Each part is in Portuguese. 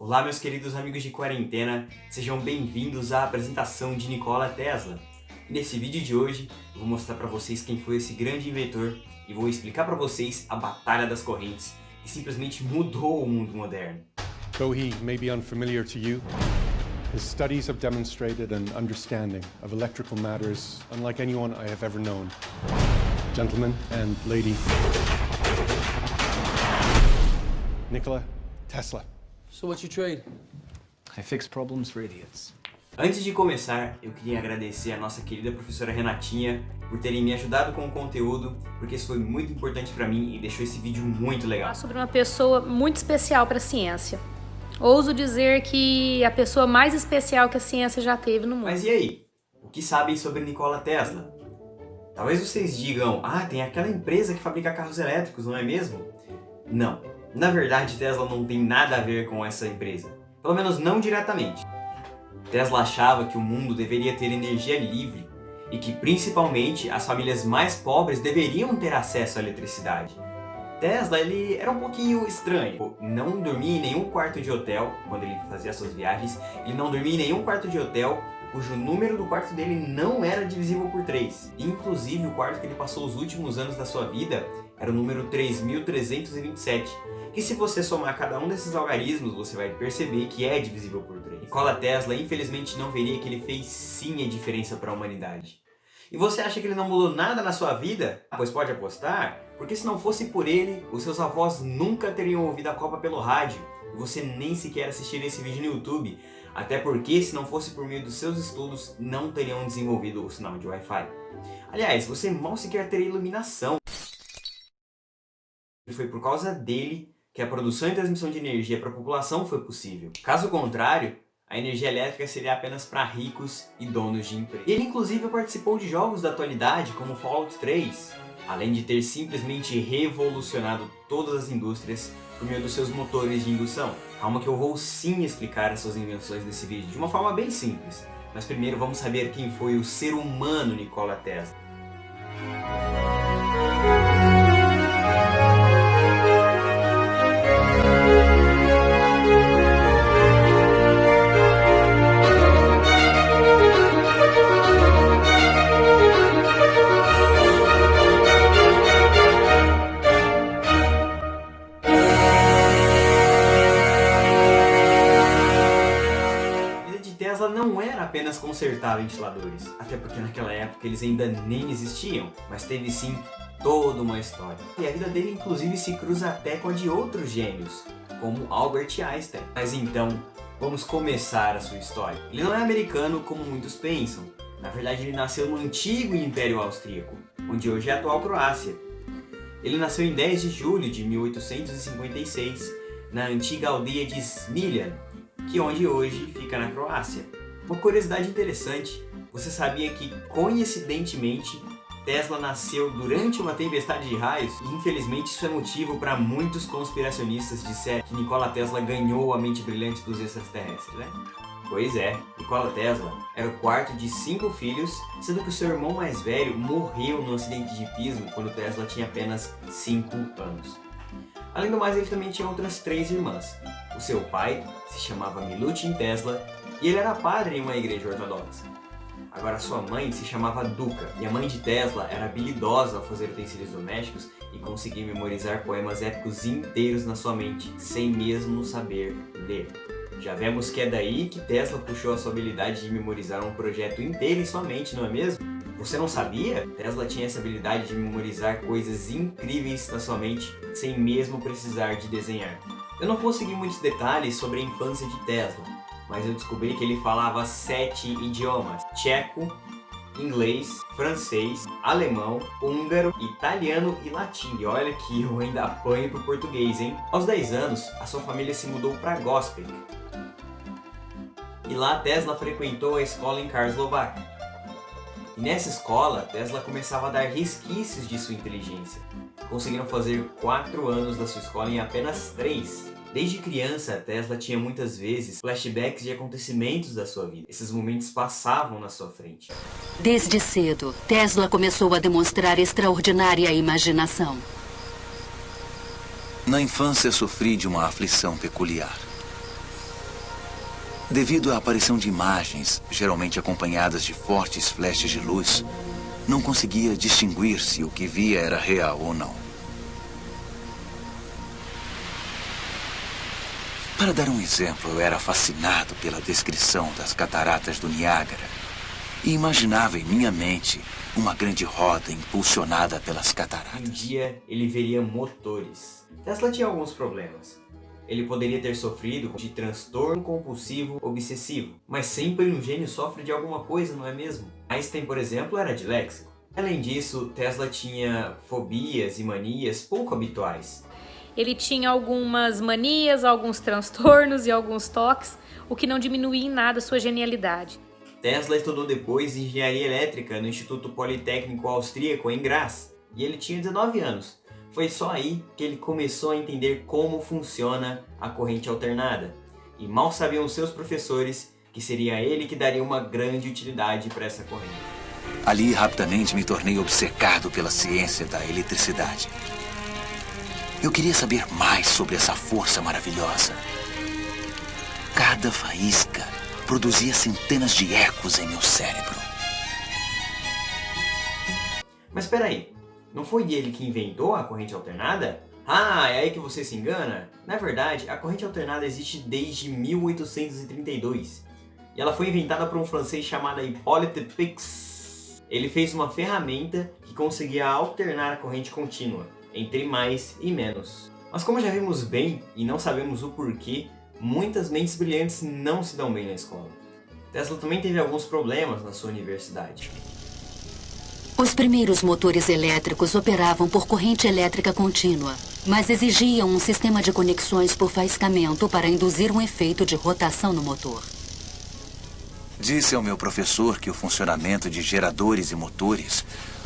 Olá, meus queridos amigos de quarentena, sejam bem-vindos à apresentação de Nikola Tesla. E nesse vídeo de hoje, eu vou mostrar para vocês quem foi esse grande inventor e vou explicar para vocês a Batalha das Correntes, que simplesmente mudou o mundo moderno. Though he may be unfamiliar to you, his studies have demonstrated an understanding of electrical matters unlike anyone I have ever known. Gentlemen and lady, Nikola Tesla. So what you trade? I fix problems for idiots. Antes de começar, eu queria agradecer a nossa querida professora Renatinha por terem me ajudado com o conteúdo, porque isso foi muito importante para mim e deixou esse vídeo muito legal. Sobre uma pessoa muito especial para a ciência. Ouso dizer que a pessoa mais especial que a ciência já teve no mundo. Mas e aí? O que sabem sobre Nikola Tesla? Talvez vocês digam, tem aquela empresa que fabrica carros elétricos, não é mesmo? Não. Na verdade, Tesla não tem nada a ver com essa empresa. Pelo menos não diretamente. Tesla achava que o mundo deveria ter energia livre e que, principalmente, as famílias mais pobres deveriam ter acesso à eletricidade. Tesla, ele era um pouquinho estranho. Não dormia em nenhum quarto de hotel, quando ele fazia suas viagens. Ele não dormia em nenhum quarto de hotel cujo número do quarto dele não era divisível por 3. Inclusive, o quarto que ele passou os últimos anos da sua vida era o número 3327, que se você somar cada um desses algarismos, você vai perceber que é divisível por 3. Nikola Tesla, infelizmente, não veria que ele fez sim a diferença para a humanidade. E você acha que ele não mudou nada na sua vida? Pois pode apostar, porque se não fosse por ele, os seus avós nunca teriam ouvido a Copa pelo rádio, e você nem sequer assistiria esse vídeo no YouTube, até porque se não fosse por meio dos seus estudos, não teriam desenvolvido o sinal de Wi-Fi. Aliás, você mal sequer teria iluminação. Foi por causa dele que a produção e transmissão de energia para a população foi possível. Caso contrário, a energia elétrica seria apenas para ricos e donos de empresa. Ele inclusive participou de jogos da atualidade como Fallout 3, além de ter simplesmente revolucionado todas as indústrias por meio dos seus motores de indução. Calma que eu vou sim explicar as suas invenções nesse vídeo de uma forma bem simples. Mas primeiro vamos saber quem foi o ser humano Nikola Tesla. Tesla não era apenas consertar ventiladores, até porque naquela época eles ainda nem existiam, mas teve sim toda uma história. E a vida dele inclusive se cruza até com a de outros gênios, como Albert Einstein. Mas então, vamos começar a sua história. Ele não é americano como muitos pensam. Na verdade, ele nasceu no antigo Império Austríaco, onde hoje é a atual Croácia. Ele nasceu em 10 de julho de 1856, na antiga aldeia de Smiljan, que onde hoje fica na Croácia. Uma curiosidade interessante, você sabia que, coincidentemente, Tesla nasceu durante uma tempestade de raios? E infelizmente isso é motivo para muitos conspiracionistas disserem que Nikola Tesla ganhou a mente brilhante dos extraterrestres, né? Pois é, Nikola Tesla era o quarto de 5 filhos, sendo que o seu irmão mais velho morreu num acidente de pismo quando Tesla tinha apenas 5 anos. Além do mais, ele também tinha outras 3 irmãs. O seu pai se chamava Milutin Tesla e ele era padre em uma igreja ortodoxa. Agora sua mãe se chamava Duka e a mãe de Tesla era habilidosa ao fazer utensílios domésticos e conseguia memorizar poemas épicos inteiros na sua mente, sem mesmo saber ler. Já vemos que é daí que Tesla puxou a sua habilidade de memorizar um projeto inteiro em sua mente, não é mesmo? Você não sabia? Tesla tinha essa habilidade de memorizar coisas incríveis na sua mente, sem mesmo precisar de desenhar. Eu não consegui muitos detalhes sobre a infância de Tesla, mas eu descobri que ele falava 7 idiomas: tcheco, inglês, francês, alemão, húngaro, italiano e latim. E olha que eu ainda apanho pro português, hein? Aos 10 anos, a sua família se mudou para Gospic. E lá Tesla frequentou a escola em Karlovac. E nessa escola, Tesla começava a dar resquícios de sua inteligência. Conseguiram fazer 4 anos da sua escola em apenas 3. Desde criança, Tesla tinha muitas vezes flashbacks de acontecimentos da sua vida. Esses momentos passavam na sua frente. Desde cedo, Tesla começou a demonstrar extraordinária imaginação. Na infância sofri de uma aflição peculiar. Devido à aparição de imagens, geralmente acompanhadas de fortes flashes de luz, não conseguia distinguir se o que via era real ou não. Para dar um exemplo, eu era fascinado pela descrição das cataratas do Niágara e imaginava em minha mente uma grande roda impulsionada pelas cataratas. Um dia ele veria motores. Tesla tinha alguns problemas. Ele poderia ter sofrido de transtorno compulsivo obsessivo, mas sempre um gênio sofre de alguma coisa, não é mesmo? Einstein, por exemplo, era disléxico. Além disso, Tesla tinha fobias e manias pouco habituais. Ele tinha algumas manias, alguns transtornos e alguns toques, o que não diminuía em nada sua genialidade. Tesla estudou depois engenharia elétrica no Instituto Politécnico Austríaco em Graz, e ele tinha 19 anos. Foi só aí que ele começou a entender como funciona a corrente alternada, e mal sabiam seus professores que seria ele que daria uma grande utilidade para essa corrente. Ali, rapidamente, me tornei obcecado pela ciência da eletricidade. Eu queria saber mais sobre essa força maravilhosa. Cada faísca produzia centenas de ecos em meu cérebro. Mas espera aí, não foi ele que inventou a corrente alternada? Ah, é aí que você se engana? Na verdade, a corrente alternada existe desde 1832. E ela foi inventada por um francês chamado Hippolyte Pix. Ele fez uma ferramenta que conseguia alternar a corrente contínua entre mais e menos. Mas como já vimos bem e não sabemos o porquê, muitas mentes brilhantes não se dão bem na escola. Tesla também teve alguns problemas na sua universidade. Os primeiros motores elétricos operavam por corrente elétrica contínua, mas exigiam um sistema de conexões por faiscamento para induzir um efeito de rotação no motor. Disse ao meu professor que o funcionamento de geradores e motores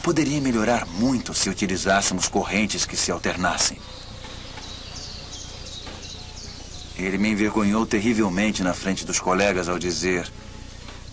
poderia melhorar muito se utilizássemos correntes que se alternassem. Ele me envergonhou terrivelmente na frente dos colegas ao dizer: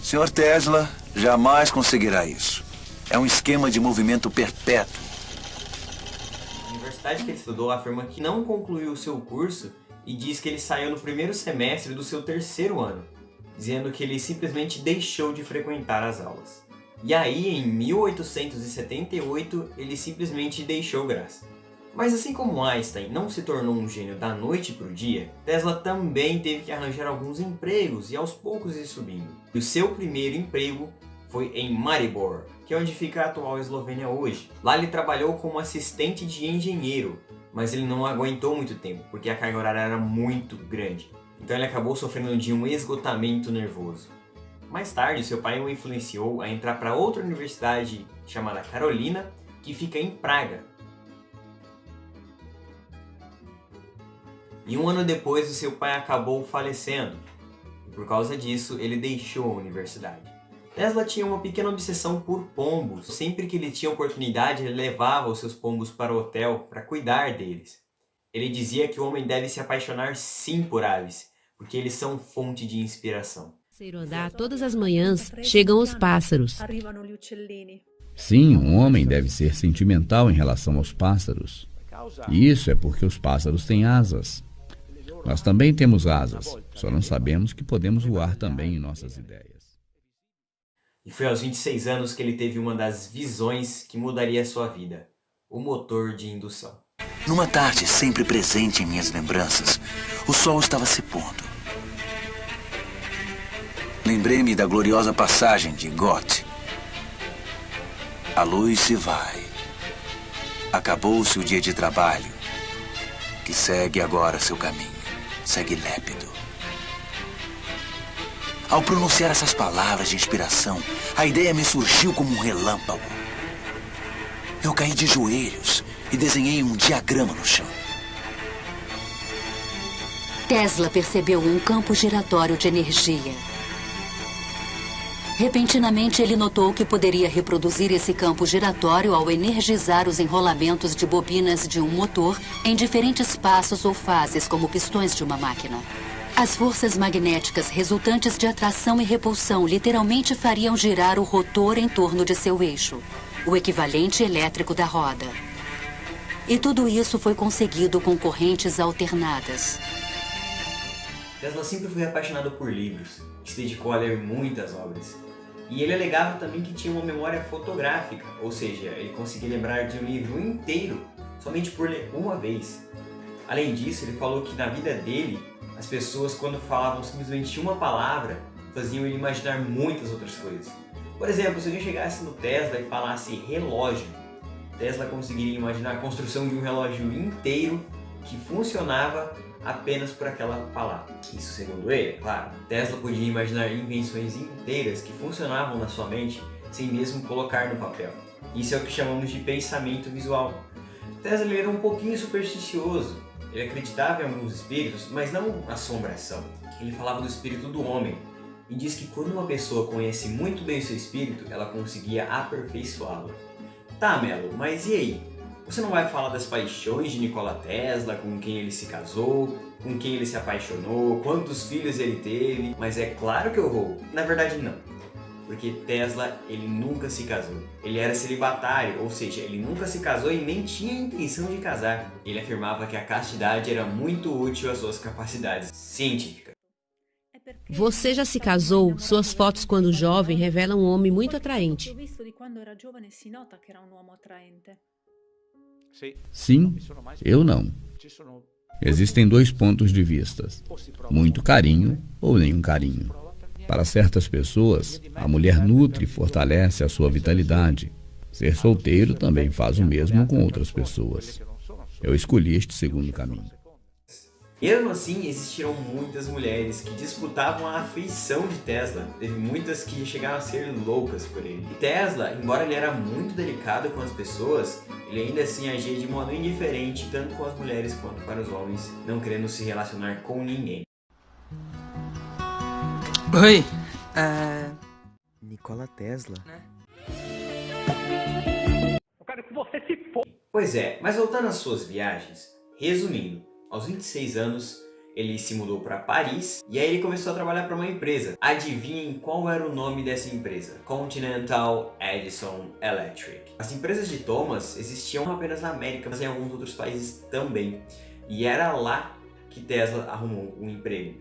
Sr. Tesla jamais conseguirá isso. É um esquema de movimento perpétuo. A universidade que ele estudou afirma que não concluiu o seu curso e diz que ele saiu no primeiro semestre do seu terceiro ano, dizendo que ele simplesmente deixou de frequentar as aulas. E aí, em 1878, ele simplesmente deixou Graz. Mas assim como Einstein não se tornou um gênio da noite para o dia, Tesla também teve que arranjar alguns empregos e aos poucos ir subindo. E o seu primeiro emprego foi em Maribor, que é onde fica a atual Eslovênia hoje. Lá ele trabalhou como assistente de engenheiro, mas ele não aguentou muito tempo, porque a carga horária era muito grande. Então ele acabou sofrendo de um esgotamento nervoso. Mais tarde, seu pai o influenciou a entrar para outra universidade chamada Carolina, que fica em Praga. E um ano depois, o seu pai acabou falecendo. E por causa disso, ele deixou a universidade. Tesla tinha uma pequena obsessão por pombos. Sempre que ele tinha oportunidade, ele levava os seus pombos para o hotel para cuidar deles. Ele dizia que o homem deve se apaixonar sim por aves, porque eles são fonte de inspiração. Andar todas as manhãs, chegam os pássaros. Sim, um homem deve ser sentimental em relação aos pássaros. E isso é porque os pássaros têm asas. Nós também temos asas, só não sabemos que podemos voar também em nossas ideias. E foi aos 26 anos que ele teve uma das visões que mudaria a sua vida: o motor de indução. Numa tarde sempre presente em minhas lembranças, o sol estava se pondo. Lembrei-me da gloriosa passagem de Goethe. A luz se vai. Acabou-se o dia de trabalho, que segue agora seu caminho. Segue lépido. Ao pronunciar essas palavras de inspiração, a ideia me surgiu como um relâmpago. Eu caí de joelhos e desenhei um diagrama no chão. Tesla percebeu um campo giratório de energia. Repentinamente, ele notou que poderia reproduzir esse campo giratório ao energizar os enrolamentos de bobinas de um motor em diferentes passos ou fases, como pistões de uma máquina. As forças magnéticas resultantes de atração e repulsão literalmente fariam girar o rotor em torno de seu eixo, o equivalente elétrico da roda. E tudo isso foi conseguido com correntes alternadas. Tesla sempre foi apaixonado por livros, e se dedicou a ler muitas obras. E ele alegava também que tinha uma memória fotográfica, ou seja, ele conseguia lembrar de um livro inteiro somente por ler uma vez. Além disso, ele falou que na vida dele, as pessoas quando falavam simplesmente uma palavra, faziam ele imaginar muitas outras coisas. Por exemplo, se alguém chegasse no Tesla e falasse relógio, Tesla conseguiria imaginar a construção de um relógio inteiro que funcionava apenas por aquela palavra. Isso segundo ele, claro. Tesla podia imaginar invenções inteiras que funcionavam na sua mente sem mesmo colocar no papel. Isso é o que chamamos de pensamento visual. Tesla era um pouquinho supersticioso. Ele acreditava em alguns espíritos, mas não assombração. Ele falava do espírito do homem e diz que quando uma pessoa conhece muito bem o seu espírito, ela conseguia aperfeiçoá-lo. Tá, Melo, mas e aí? Você não vai falar das paixões de Nikola Tesla, com quem ele se casou, com quem ele se apaixonou, quantos filhos ele teve? Mas é claro que eu vou. Na verdade, não. Porque Tesla, ele nunca se casou. Ele era celibatário, ou seja, ele nunca se casou e nem tinha intenção de casar. Ele afirmava que a castidade era muito útil às suas capacidades científicas. Você já se casou? Suas fotos quando jovem revelam um homem muito atraente. Sim, eu não. Existem dois pontos de vista: muito carinho ou nenhum carinho. Para certas pessoas, a mulher nutre e fortalece a sua vitalidade. Ser solteiro também faz o mesmo com outras pessoas. Eu escolhi este segundo caminho. Mesmo assim, existiram muitas mulheres que disputavam a afeição de Tesla. Teve muitas que chegaram a ser loucas por ele. E Tesla, embora ele era muito delicado com as pessoas, ele ainda assim agia de modo indiferente tanto com as mulheres quanto para os homens, não querendo se relacionar com ninguém. Oi, Nikola Tesla. Eu quero que você se for. Pois é, mas voltando às suas viagens, resumindo, aos 26 anos ele se mudou para Paris e aí ele começou a trabalhar para uma empresa. Adivinhem qual era o nome dessa empresa? Continental Edison Electric. As empresas de Thomas existiam apenas na América, mas em alguns outros países também. E era lá que Tesla arrumou um emprego.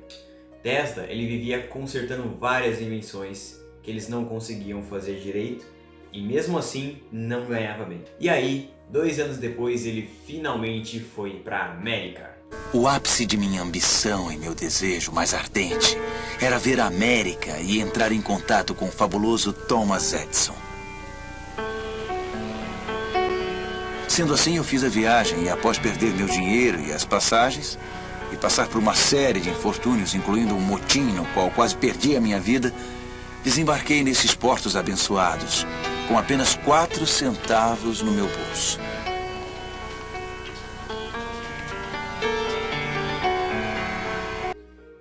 Tesla, ele vivia consertando várias invenções que eles não conseguiam fazer direito e mesmo assim não ganhava bem. E aí, 2 anos depois, ele finalmente foi para a América. O ápice de minha ambição e meu desejo mais ardente era ver a América e entrar em contato com o fabuloso Thomas Edison. Sendo assim, eu fiz a viagem e após perder meu dinheiro e as passagens e passar por uma série de infortúnios, incluindo um motim no qual quase perdi a minha vida, desembarquei nesses portos abençoados, com apenas 4 centavos no meu bolso.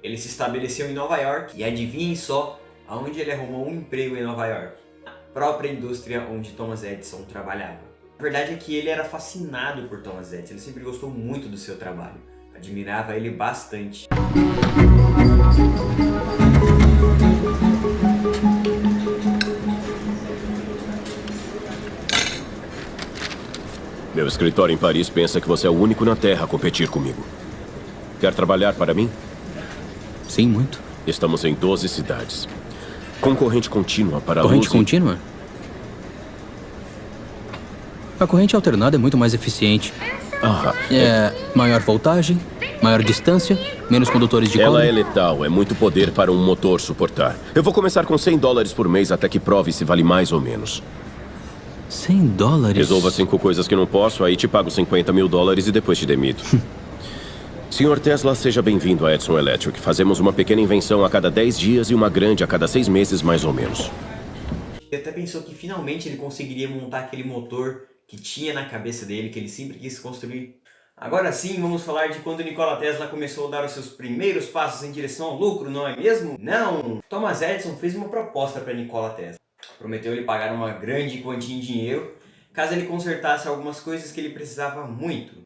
Ele se estabeleceu em Nova York e adivinhem só aonde ele arrumou um emprego em Nova York. A própria indústria onde Thomas Edison trabalhava. A verdade é que ele era fascinado por Thomas Edison, ele sempre gostou muito do seu trabalho. Admirava ele bastante. Meu escritório em Paris pensa que você é o único na Terra a competir comigo. Quer trabalhar para mim? Sim, muito. Estamos em 12 cidades. Concorrente contínua para a Corrente contínua? A corrente alternada é muito mais eficiente. Maior voltagem, maior distância, menos condutores de cobre. Ela é letal, é muito poder para um motor suportar. Eu vou começar com $100 por mês até que prove se vale mais ou menos. $100? Resolva 5 coisas que não posso, aí te pago $50 mil e depois te demito. Senhor Tesla, seja bem-vindo à Edison Electric. Fazemos uma pequena invenção a cada 10 dias e uma grande a cada 6 meses, mais ou menos. Ele até pensou que finalmente ele conseguiria montar aquele motor que tinha na cabeça dele, que ele sempre quis construir. Agora sim, vamos falar de quando Nikola Tesla começou a dar os seus primeiros passos em direção ao lucro, não é mesmo? Não! Thomas Edison fez uma proposta para Nikola Tesla. Prometeu ele pagar uma grande quantia em dinheiro, caso ele consertasse algumas coisas que ele precisava muito.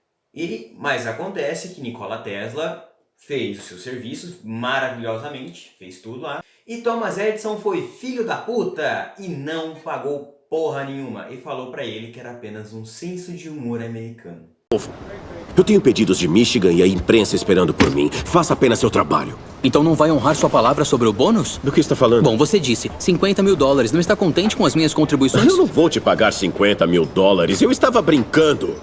Mas acontece que Nikola Tesla fez os seus serviços maravilhosamente, fez tudo lá. E Thomas Edison foi filho da puta e não pagou porra nenhuma. E falou pra ele que era apenas um senso de humor americano. Eu tenho pedidos de Michigan e a imprensa esperando por mim. Faça apenas seu trabalho. Então não vai honrar sua palavra sobre o bônus? Do que está falando? Bom, você disse 50 mil dólares. Não está contente com as minhas contribuições? Eu não vou te pagar 50 mil dólares. Eu estava brincando.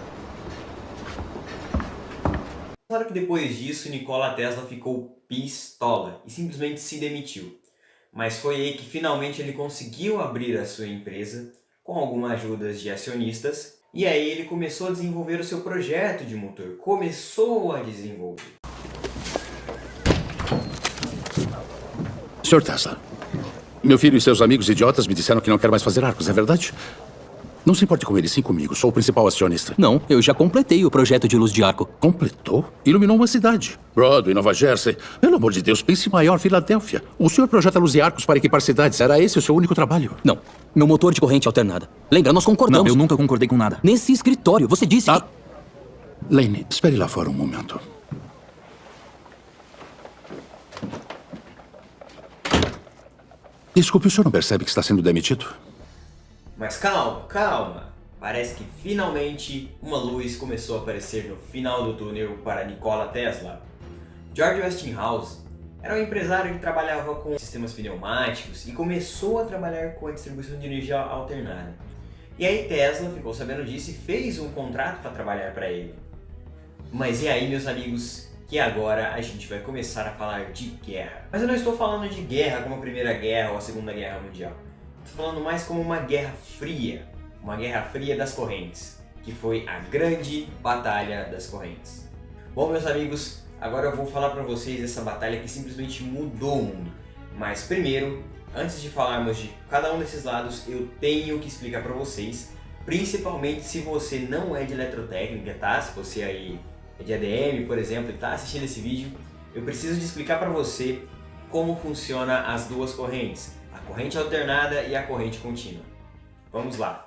Claro que depois disso, Nikola Tesla ficou pistola e simplesmente se demitiu. Mas foi aí que finalmente ele conseguiu abrir a sua empresa com algumas ajudas de acionistas. E aí ele começou a desenvolver o seu projeto de motor. Começou a desenvolver. Sr. Tesla, meu filho e seus amigos idiotas me disseram que não quer mais fazer arcos, é verdade? Não se importe com eles, sim comigo. Sou o principal acionista. Não, eu já completei o projeto de luz de arco. Completou? Iluminou uma cidade. Broadway, Nova Jersey. Pelo amor de Deus, pense maior, Filadélfia. O senhor projeta luz de arcos para equipar cidades. Era esse o seu único trabalho? Não. Meu motor de corrente alternada. Lembra, nós concordamos. Não, eu nunca concordei com nada. Nesse escritório, você disse que... Lane, espere lá fora um momento. Desculpe, o senhor não percebe que está sendo demitido? Mas calma, calma. Parece que finalmente uma luz começou a aparecer no final do túnel para Nikola Tesla. George Westinghouse era um empresário que trabalhava com sistemas pneumáticos e começou a trabalhar com a distribuição de energia alternada. E aí Tesla ficou sabendo disso e fez um contrato para trabalhar para ele. Mas e aí, meus amigos, que agora a gente vai começar a falar de guerra. Mas eu não estou falando de guerra como a Primeira Guerra ou a Segunda Guerra Mundial. Estou falando mais como uma guerra fria das correntes, que foi a grande Batalha das Correntes. Bom, meus amigos, agora eu vou falar para vocês essa batalha que simplesmente mudou o mundo. Mas primeiro, antes de falarmos de cada um desses lados, eu tenho que explicar para vocês, principalmente se você não é de eletrotécnica, tá? Se você aí é de ADM, por exemplo, e está assistindo esse vídeo, eu preciso de explicar para você como funciona as duas correntes, a corrente alternada e a corrente contínua. Vamos lá.